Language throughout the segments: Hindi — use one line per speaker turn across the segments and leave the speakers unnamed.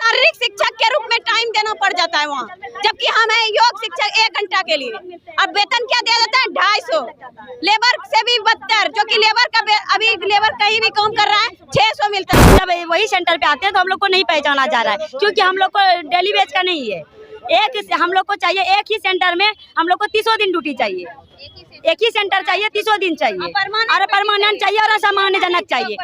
शारीरिक शिक्षक के रूप में टाइम देना पड़ जाता है वहाँ, जबकि हम है योग शिक्षक 1 घंटा के लिए। अब वेतन क्या दिया जाता है? 250। लेबर से भी बदतर, जो कि लेबर का अभी लेबर कहीं भी काम कर रहा है 600 मिलता है।
जब वही सेंटर पे आते हैं तो हम लोग को नहीं पहचाना जा रहा है, क्योंकि हम लोग को डेली बेच का नहीं है। हम लोग को चाहिए एक ही सेंटर में हम लोग को 30 दिन ड्यूटी चाहिए, एक ही सेंटर चाहिए, 30 दिन चाहिए और परमानेंट चाहिए और असम्मानजनक चाहिए।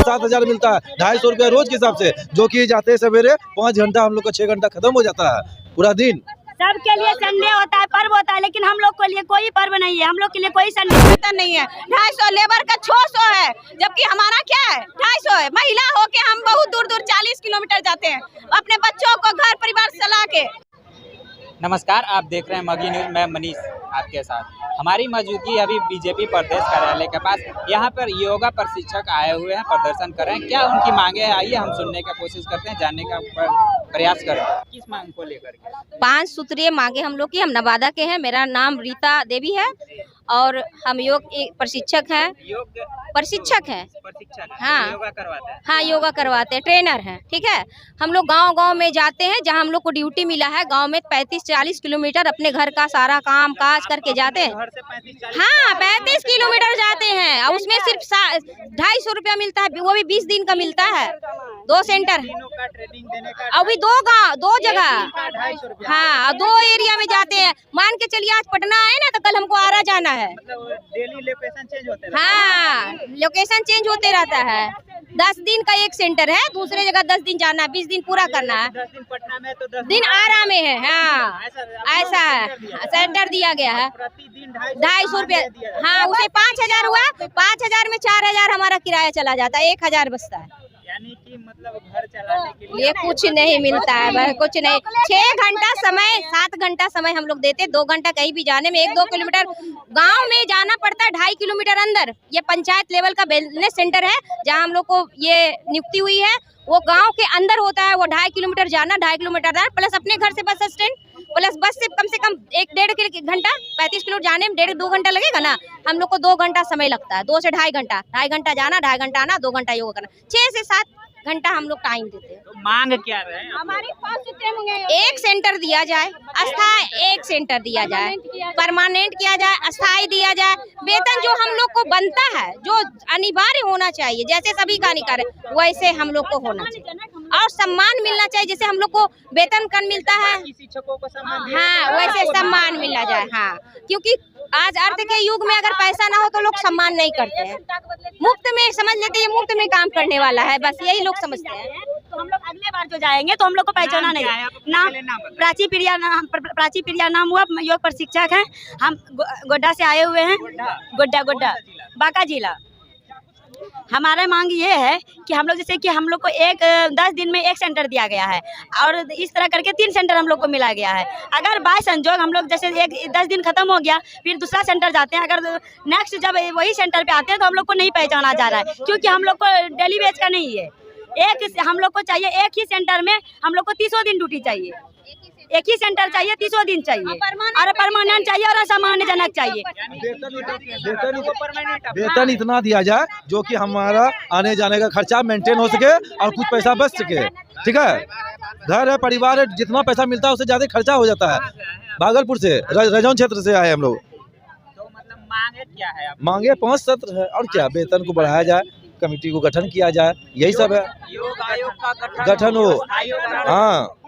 7,000 मिलता है, 250 रुपया रोज के हिसाब से, जो कि जाते सवेरे 5 घंटा, हम लोग का 6 घंटा खत्म हो जाता है पूरा दिन।
सबके लिए संडे होता है, पर्व होता है, लेकिन हम लोग के लिए कोई पर्व नहीं है, हम लोग के लिए कोई संडे
नहीं है। 250 लेबर का 600 है, जबकि हमारा क्या है 250 है। महिला होके हम बहुत दूर दूर 40 किलोमीटर जाते हैं अपने बच्चों को घर परिवार चला के।
नमस्कार, आप देख रहे हैं मगी न्यूज। मैं मनीष आपके साथ। हमारी मौजूदगी अभी बीजेपी प्रदेश कार्यालय के पास। यहाँ पर योगा प्रशिक्षक आए हुए हैं, प्रदर्शन कर रहे हैं। क्या उनकी मांगे हैं, आइए हम सुनने का कोशिश करते हैं, जानने का प्रयास कर रहे हैं। किस मांग को लेकर के?
5 सूत्रीय मांगे हम लोग की। हम नवादा के हैं, मेरा नाम रीता देवी है और हम योग प्रशिक्षक हैं।
योग
प्रशिक्षक हैं।
हाँ, योगा करवाते हैं।
हाँ, योगा करवाते हैं, ट्रेनर हैं। ठीक है, हम लोग गांव-गांव में जाते हैं, जहां हम लोग को ड्यूटी मिला है। गांव में 35-40 किलोमीटर अपने घर का सारा काम काज करके जाते हैं। हाँ, 35 किलोमीटर जाते हैं और उसमें सिर्फ 250 रुपया मिलता है, वो भी 20 दिन का मिलता है। 2 सेंटर अभी 2 जगह। हाँ, 2 एरिया में जाते हैं। मान के चलिए आज पटना आए ना, तो कल हमको आरा जाना है।
डेली लोकेशन चेंज होते हैं।
हाँ, लोकेशन चेंज होते रहता है। 10 दिन का एक सेंटर है, दूसरे जगह 10 दिन जाना है, 20 दिन पूरा करना है।
10 दिन पटना में तो 10
दिन आरा में है। हाँ, ऐसा है, सेंटर दिया गया है। 250 रुपया। हाँ, उसे 5,000 हुआ, 5,000 में 4,000 हमारा किराया चला जाता है, 1,000 बचता है।
यानी कि मतलब घर चलाने के लिए
ये कुछ नहीं मिलता है, कुछ नहीं। 6 घंटा समय, 7 घंटा समय हम लोग देते, 2 घंटा कहीं भी जाने में। 1-2 किलोमीटर गांव में जाना पड़ता है, 2.5 किलोमीटर अंदर। ये पंचायत लेवल का वेलनेस सेंटर है, जहां हम लोग को ये नियुक्ति हुई है। वो गांव के अंदर होता है। वो 2.5 किलोमीटर जाना, 2.5 किलोमीटर प्लस अपने घर से बस स्टैंड, प्लस बस से कम 1-1.5 घंटा। 35 किलोमीटर जाने में 1.5-2 घंटा लगेगा ना। हम लोग को 2 घंटा समय लगता है, 2 से 2.5 घंटा। 2.5 घंटा जाना, 2.5 घंटा आना, 2 घंटा योगा करना। 6 से 7 घंटा हम लोग टाइम देते हैं।
तो मांग क्या रहे?
हमारी 5 सूत्रीय मांगे, एक सेंटर दिया जाए, अस्थायी एक सेंटर दिया जाए, परमानेंट किया जाए, अस्थायी दिया जाए। वेतन जो हम लोग को बनता है, जो अनिवार्य होना चाहिए, जैसे सभी का निकाय वैसे हम लोग को होना चाहिए। और सम्मान मिलना चाहिए, जैसे हम लोग को वेतन कम मिलता है।
शिक्षकों को सम्मान।
हाँ, वैसे सम्मान मिलना जाए। हाँ, क्योंकि आज अर्थ के युग में अगर पैसा ना हो तो लोग सम्मान नहीं करते हैं। मुफ्त में समझ लेते हैं, मुफ्त में काम करने वाला है, बस यही लोग समझते हैं।
तो हम लोग अगले बार जो जाएंगे तो हम लोग को पहचाना नहीं है। नाम प्राची प्रिया नाम हुआ, योग प्रशिक्षक हैं। हम गोड्डा से आए हुए हैं। गोड्डा बांका जिला। हमारा मांग ये है कि हम लोग जैसे कि हम लोग को 10 दिन में एक सेंटर दिया गया है और इस तरह करके 3 सेंटर हम लोग को मिला गया है। अगर बाय संजोग हम लोग जैसे 10 दिन खत्म हो गया, फिर दूसरा सेंटर जाते हैं, अगर नेक्स्ट जब वही सेंटर पे आते हैं तो हम लोग को नहीं पहचाना जा रहा है, क्योंकि हम लोग को डेली बेच का नहीं है। हम लोग को चाहिए एक ही सेंटर में हम लोग को 30 दिन ड्यूटी चाहिए, एक ही सेंटर चाहिए, 30 दिन चाहिए और परमानेंट चाहिए और असम्मानजनक चाहिए।
वेतन इतना दिया जाए जो कि हमारा आने जाने का खर्चा मेंटेन हो सके और कुछ पैसा बच सके। ठीक है, घर है, परिवार है, जितना पैसा मिलता है उससे ज्यादा खर्चा हो जाता है। भागलपुर से, रजौन क्षेत्र से आए हम लोग।
तो मतलब मांगे क्या है?
मांगे 5 सत्र है और क्या, वेतन को बढ़ाया जाए, कमेटी को गठन किया जाए, यही सब है।
योग आयोग का
गठन हो, हाँ,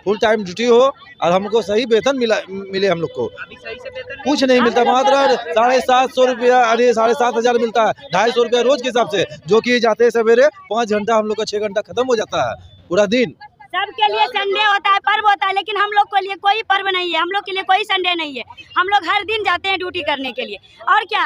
फुल टाइम ड्यूटी हो और हमको सही वेतन मिले। हम लोग को
अभी सही से वेतन
कुछ नहीं मिलता, मात्र 750 रुपया, अरे 7,500 मिलता है, 250 रुपया रोज के हिसाब से, जो कि जाते सवेरे 5 घंटा, हम लोग का 6 घंटा खत्म हो जाता है पूरा दिन।
सबके लिए संडे होता है, पर्व होता है, लेकिन हम लोग के लिए कोई पर्व नहीं है, हम लोग के लिए कोई संडे नहीं है। हम लोग हर दिन जाते हैं ड्यूटी करने के लिए। और क्या,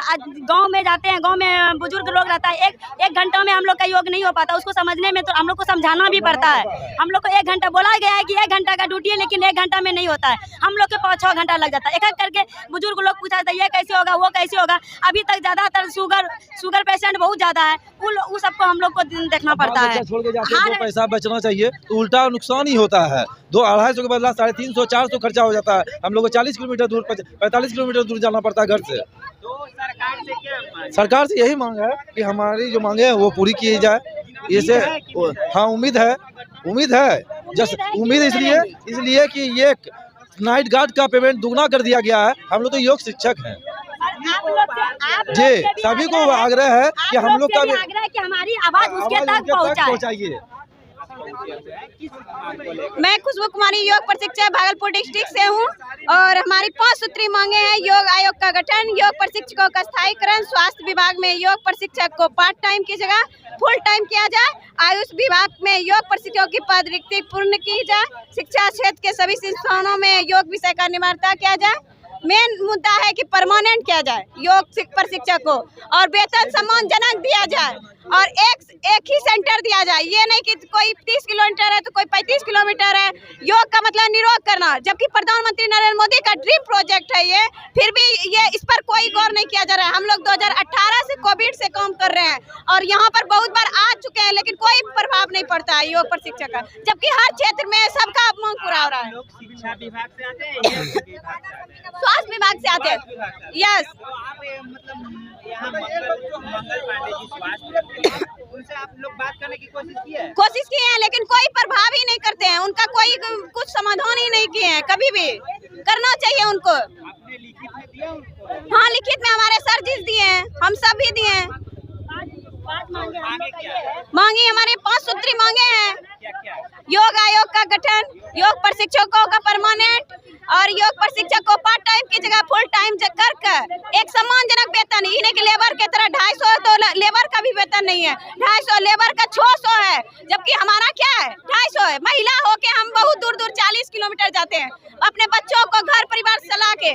गांव में जाते हैं, गांव में बुजुर्ग लोग रहता है, एक घंटा में हम लोग का योग नहीं हो पाता, उसको समझने में तो हम लोग को समझाना भी पड़ता है। हम लोग को 1 घंटा बोला गया है कि 1 घंटा का ड्यूटी है, लेकिन 1 घंटा में नहीं होता है। हम लोग के 5-6 घंटा लग जाता है। एक करके बुजुर्ग लोग पूछा था ये कैसे होगा, वो कैसे होगा। अभी तक ज्यादातर शुगर पेशेंट बहुत ज्यादा है, वो सबको हम लोग को देखना पड़ता है।
पैसा बचना चाहिए तो उल्टा नुकसान ही होता है। 200-250 के बदला 350-400 खर्चा हो जाता है। हम लोग को 40 किलोमीटर दूर, 45 किलोमीटर दूर जाना पड़ता है घर से।
तो सरकार से क्या?
सरकार से यही मांग है कि हमारी जो मांगे हैं वो पूरी की जाए। इससे हाँ, उम्मीद है उम्मीद है। जस्ट उम्मीद इसलिए कि ये नाइट गार्ड का पेमेंट दुगना कर दिया गया है। हम लोग तो योग शिक्षक हैं जी, सभी को आग्रह है कि हम लोग का भी
आग्रह है कि हमारी आवाज उसके तक
पहुंचाइए।
मैं खुशबू कुमारी योग प्रशिक्षक भागलपुर डिस्ट्रिक्ट से हूँ और हमारी 5 सूत्री मांगे हैं। योग आयोग का गठन, योग प्रशिक्षकों का स्थायीकरण, स्वास्थ्य विभाग में योग प्रशिक्षक को पार्ट टाइम की जगह फुल टाइम किया जाए, आयुष विभाग में योग प्रशिक्षकों की पद रिक्ति पूर्ण की जाए, शिक्षा क्षेत्र के सभी संस्थानों में योग विषय का निवारता किया जाए। मेन मुद्दा है कि परमानेंट किया जाए योग प्रशिक्षक को और वेतन सम्मानजनक दिया जाए और एक ही सेंटर दिया जाए। ये नहीं कि कोई 30 किलोमीटर है तो कोई 35 किलोमीटर है। योग का मतलब निरोग करना, जबकि प्रधानमंत्री नरेंद्र मोदी का ड्रीम प्रोजेक्ट है ये, फिर भी ये इस पर कोई गौर नहीं किया जा रहा है। हम लोग 2018 से कोविड से काम कर रहे हैं और यहाँ पर बहुत बार आ चुके हैं, लेकिन कोई प्रभाव नहीं पड़ता है योग प्रशिक्षक का, जबकि हर क्षेत्र में सबका मांग पूरा हो रहा है।
शिक्षा विभाग से आते हैं,
स्वास्थ्य विभाग से आते हैं। यस,
यहाँ मंगल पांडे जी स्वास्थ्य, उनसे आप लोग बात करने की कोशिश की है,
लेकिन कोई प्रभाव ही नहीं करते हैं। उनका कोई कुछ समाधान ही नहीं किए हैं। कभी भी करना चाहिए उनको।
आपने लिखित में दिया उनको?
हाँ, लिखित में हमारे सर जी दिए हैं, हम सब भी दिए हैं। मांगी हमारे 5 सूत्री मांगे हैं। योग आयोग का गठन, योग प्रशिक्षकों का परमानेंट और योग प्रशिक्षक को पार्ट टाइम की जगह फुल टाइम कर एक सम्मानजनक वेतन। इन्हें की लेबर के तरह 250 तो लेबर का भी वेतन नहीं है, 250 लेबर का 600 है, जबकि हमारा क्या है 250 है। महिला होके हम बहुत दूर दूर 40 किलोमीटर जाते हैं अपने बच्चों को घर परिवार चला के।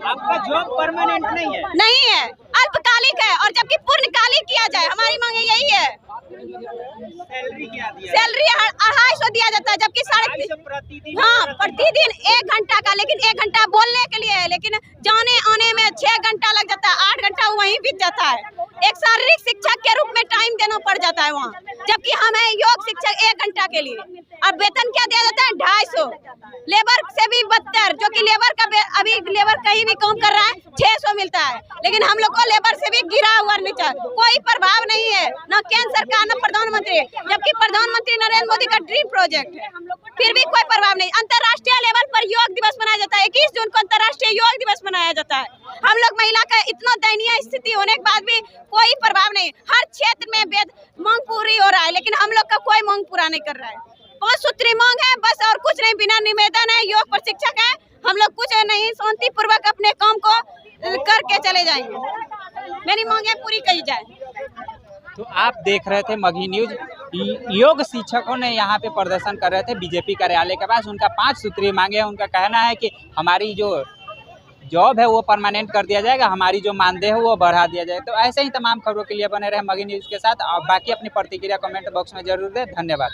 आपका जॉब परमानेंट
नहीं है, अल्पकालिक है और जबकि पूर्णकालिक किया जाए। हमारी मांगे यही है। सैलरी 250 दिया जाता है, जबकि 350 हाँ प्रतिदिन 1 घंटा का, लेकिन 1 घंटा बोलने के लिए है, लेकिन जाने आने में 6 घंटा लग जाता है, 8 घंटा वहीं बीत जाता है। एक शारीरिक शिक्षक के रूप में टाइम देना पड़ जाता है वहाँ, जबकि हमें योग शिक्षक 1 घंटा के लिए। अब वेतन क्या दिया जाता है 250, लेबर से भी बदतर, जो कि लेबर का अभी लेबर कहीं भी काम कर रहा है 600 मिलता है, लेकिन हम लोग को लेबर से भी गिरा हुआ नीचा। कोई प्रभाव नहीं है, न केंद्र सरकार न प्रधानमंत्री, जबकि प्रधानमंत्री नरेंद्र मोदी का ड्रीम प्रोजेक्ट है, फिर भी कोई प्रभाव नहीं। अंतर्राष्ट्रीय लेवल पर योग दिवस मनाया जाता है, 21 जून को अंतर्राष्ट्रीय योग दिवस मनाया जाता है। हम लोग महिला का इतना दयनीय स्थिति होने के बाद भी कोई प्रभाव नहीं। हर क्षेत्र में मांग पूरी हो रहा है, लेकिन हम लोग का कोई मांग पूरा नहीं कर रहा है। 5 सूत्री मांग है बस, और कुछ नहीं। बिना निवेदन है, योग प्रशिक्षक है, हम लोग कुछ नहीं, शांति पूर्वक अपने काम को करके चले जाएंगे। मेरी मांगे पूरी की जाए।
तो आप देख रहे थे मगही न्यूज। योग शिक्षकों ने यहाँ पे प्रदर्शन कर रहे थे बीजेपी कार्यालय के पास। उनका 5 सूत्री मांगे हैं। उनका कहना है कि हमारी जो जॉब है वो परमानेंट कर दिया जाएगा, हमारी जो मानदेय है वो बढ़ा दिया जाए। तो ऐसे ही तमाम खबरों के लिए बने रहे मगही न्यूज के साथ। और बाकी अपनी प्रतिक्रिया कमेंट बॉक्स में जरूर दें। धन्यवाद।